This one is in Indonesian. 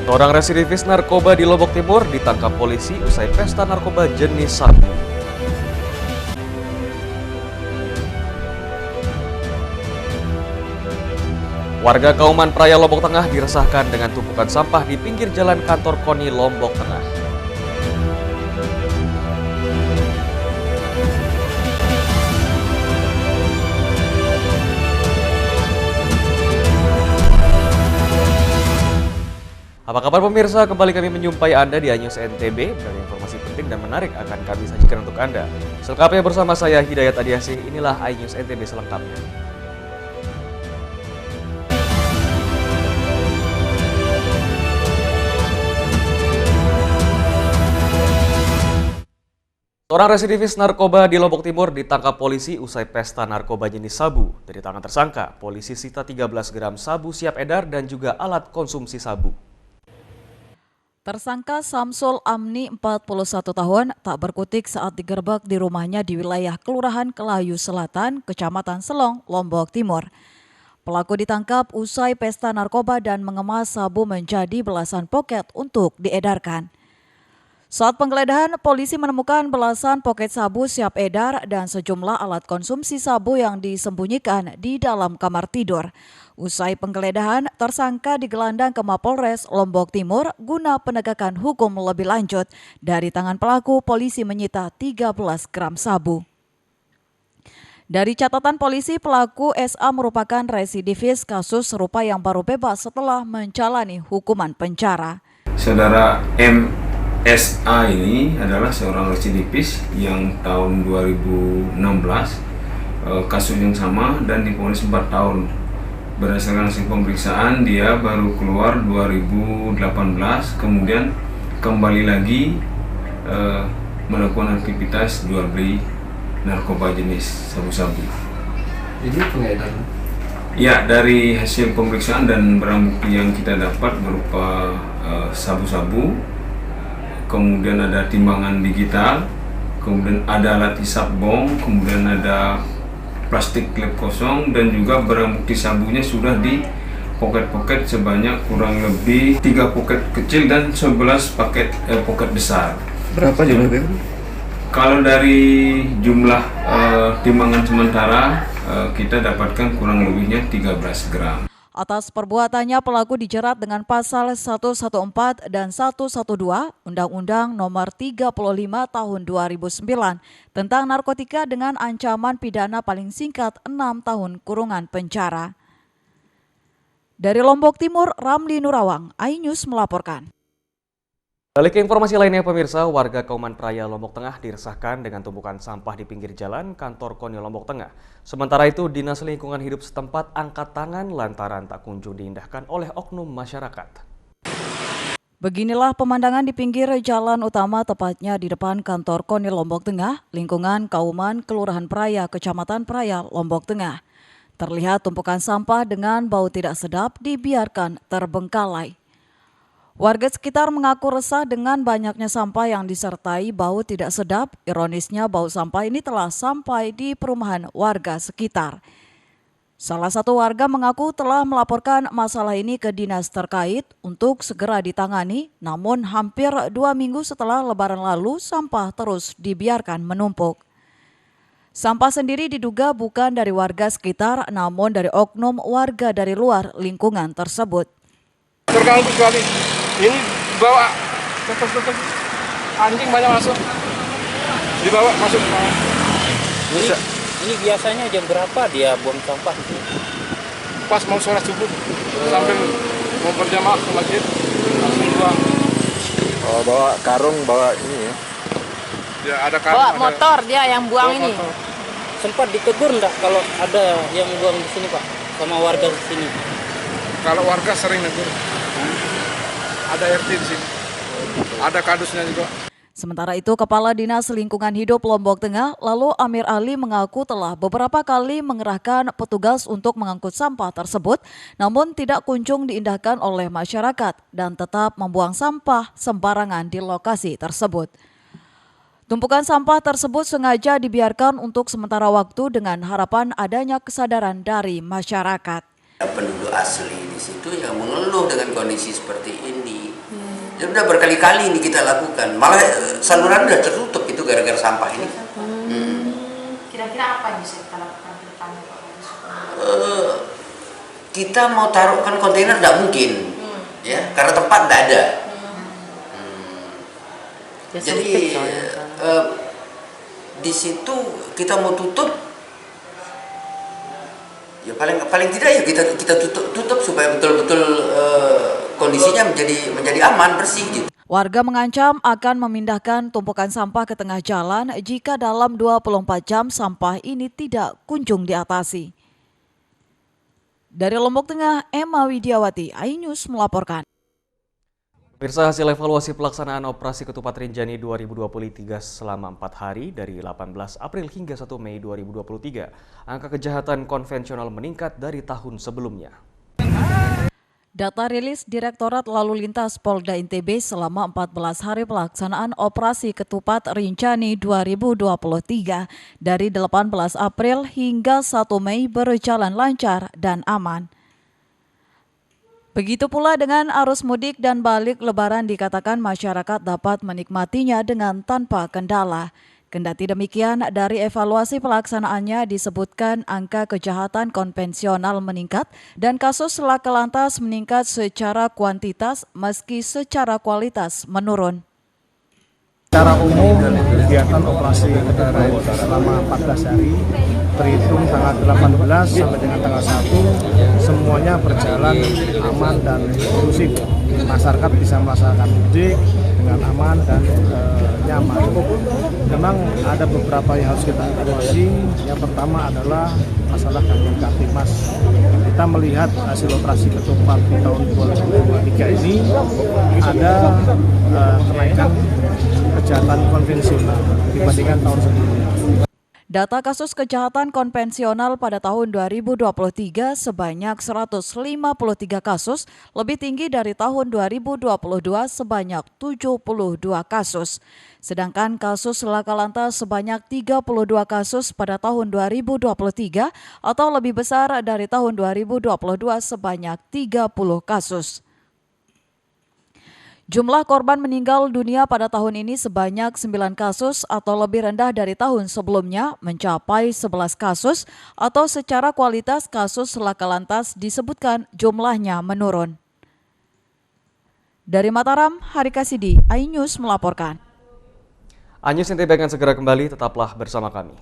Seorang residivis narkoba di Lombok Timur ditangkap polisi usai pesta narkoba jenis sabu. Warga Kauman Praia Lombok Tengah diresahkan dengan tumpukan sampah di pinggir jalan kantor KONI Lombok Tengah. Apa kabar pemirsa? Kembali kami menjumpai Anda di iNews NTB. Dari informasi penting dan menarik akan kami sajikan untuk Anda. Selengkapnya bersama saya Hidayat Adiasih, inilah iNews NTB selengkapnya. Seorang residivis narkoba di Lombok Timur ditangkap polisi usai pesta narkoba jenis sabu. Dari tangan tersangka, polisi sita 13 gram sabu siap edar dan juga alat konsumsi sabu. Tersangka Samsul Amni, 41 tahun, tak berkutik saat digerebek di rumahnya di wilayah Kelurahan Kelayu Selatan, Kecamatan Selong, Lombok Timur. Pelaku ditangkap usai pesta narkoba dan mengemas sabu menjadi belasan poket untuk diedarkan. Saat penggeledahan, polisi menemukan belasan poket sabu siap edar dan sejumlah alat konsumsi sabu yang disembunyikan di dalam kamar tidur. Usai penggeledahan, tersangka digelandang ke Mapolres Lombok Timur guna penegakan hukum lebih lanjut. Dari tangan pelaku, polisi menyita 13 gram sabu. Dari catatan polisi, pelaku SA merupakan residivis kasus serupa yang baru bebas setelah menjalani hukuman penjara. Saudara MSA ini adalah seorang residivis yang tahun 2016 kasus yang sama dan divonis 4 tahun. Berdasarkan hasil pemeriksaan, dia baru keluar 2018, kemudian kembali lagi melakukan aktivitas jual beli narkoba jenis sabu-sabu. Ini pengedar? Ya, dari hasil pemeriksaan dan barang bukti yang kita dapat berupa sabu-sabu, kemudian ada timbangan digital, kemudian ada alat hisap bong, kemudian ada plastik klep kosong, dan juga barang bukti sabunya sudah di poket-poket sebanyak kurang lebih 3 poket kecil dan 11 poket besar. Berapa jumlahnya? Kalau dari jumlah timbangan sementara kita dapatkan kurang lebihnya 13 gram. Atas perbuatannya, pelaku dijerat dengan pasal 114 dan 112 Undang-Undang Nomor 35 Tahun 2009 tentang narkotika dengan ancaman pidana paling singkat 6 tahun kurungan penjara. Dari Lombok Timur, Ramli Nurawang, iNews melaporkan. Balik ke informasi lainnya pemirsa, warga Kauman Praia Lombok Tengah diresahkan dengan tumpukan sampah di pinggir jalan kantor KONI Lombok Tengah. Sementara itu, Dinas Lingkungan Hidup setempat angkat tangan lantaran tak kunjung diindahkan oleh oknum masyarakat. Beginilah pemandangan di pinggir jalan utama, tepatnya di depan kantor KONI Lombok Tengah, lingkungan Kauman, Kelurahan Praia, Kecamatan Praia, Lombok Tengah. Terlihat tumpukan sampah dengan bau tidak sedap dibiarkan terbengkalai. Warga sekitar mengaku resah dengan banyaknya sampah yang disertai bau tidak sedap. Ironisnya, bau sampah ini telah sampai di perumahan warga sekitar. Salah satu warga mengaku telah melaporkan masalah ini ke dinas terkait untuk segera ditangani, namun hampir 2 minggu setelah Lebaran lalu, sampah terus dibiarkan menumpuk. Sampah sendiri diduga bukan dari warga sekitar, namun dari oknum warga dari luar lingkungan tersebut. Terganggu sekali. Ini bawa betul anjing banyak masuk. Dibawa masuk. Ini biasanya jam berapa dia buang sampah? Pas mau sholat subuh sambil mau berjamaah ke masjid langsung buang. Oh, bawa karung, bawa ini ya? Ya ada karung. Bawa motor dia yang buang ini. Motor. Sempat ditegur enggak kalau ada yang buang di sini, Pak? Sama warga di sini? Kalau warga sering negur. Ada RT di sini. Ada kadusnya juga. Sementara itu, Kepala Dinas Lingkungan Hidup Lombok Tengah, lalu Amir Ali, mengaku telah beberapa kali mengerahkan petugas untuk mengangkut sampah tersebut, namun tidak kunjung diindahkan oleh masyarakat dan tetap membuang sampah sembarangan di lokasi tersebut. Tumpukan sampah tersebut sengaja dibiarkan untuk sementara waktu dengan harapan adanya kesadaran dari masyarakat. Penduduk asli di situ yang mengeluh dengan kondisi seperti ini. Sudah berkali-kali ini kita lakukan. Malah saluran sudah tertutup itu gara-gara sampah ini. Kira-kira apa yang bisa kita lakukan ke depannya, Pak? Kita mau taruhkan kontainer tidak mungkin, ya, karena tempat tidak ada. Jadi di situ kita mau tutup, ya paling tidak ya kita tutup supaya betul-betul kondisinya menjadi aman, bersih gitu. Warga mengancam akan memindahkan tumpukan sampah ke tengah jalan jika dalam 24 jam sampah ini tidak kunjung diatasi. Dari Lombok Tengah, Emma Widiawati, iNews melaporkan. Pemirsa, hasil evaluasi pelaksanaan operasi Ketupat Rinjani 2023 selama 4 hari dari 18 April hingga 1 Mei 2023, angka kejahatan konvensional meningkat dari tahun sebelumnya. Data rilis Direktorat Lalu Lintas Polda NTB selama 14 hari pelaksanaan operasi Ketupat Rinjani 2023 dari 18 April hingga 1 Mei berjalan lancar dan aman. Begitu pula dengan arus mudik dan balik lebaran dikatakan masyarakat dapat menikmatinya dengan tanpa kendala. Kendati demikian, dari evaluasi pelaksanaannya disebutkan angka kejahatan konvensional meningkat dan kasus laka lantas meningkat secara kuantitas meski secara kualitas menurun. Secara umum, kegiatan operasi Ketupat selama 14 hari, terhitung tanggal 18 sampai dengan tanggal 1, semuanya berjalan aman dan kondusif. Masyarakat bisa melaksanakan mudik dengan aman dan nyaman. Memang ada beberapa yang harus kita evaluasi. Yang pertama adalah masalah gangguan Kamtipmas. Kita melihat hasil operasi Ketupat di tahun 2023 ini ada kenaikan kejahatan konvensional dibandingkan tahun sebelumnya. Data kasus kejahatan konvensional pada tahun 2023 sebanyak 153 kasus, lebih tinggi dari tahun 2022 sebanyak 72 kasus. Sedangkan kasus laka lantas sebanyak 32 kasus pada tahun 2023 atau lebih besar dari tahun 2022 sebanyak 30 kasus. Jumlah korban meninggal dunia pada tahun ini sebanyak 9 kasus atau lebih rendah dari tahun sebelumnya mencapai 11 kasus atau secara kualitas kasus laka lantas disebutkan jumlahnya menurun. Dari Mataram, Hari Kasidi, iNews melaporkan. iNews NTB akan segera kembali, tetaplah bersama kami.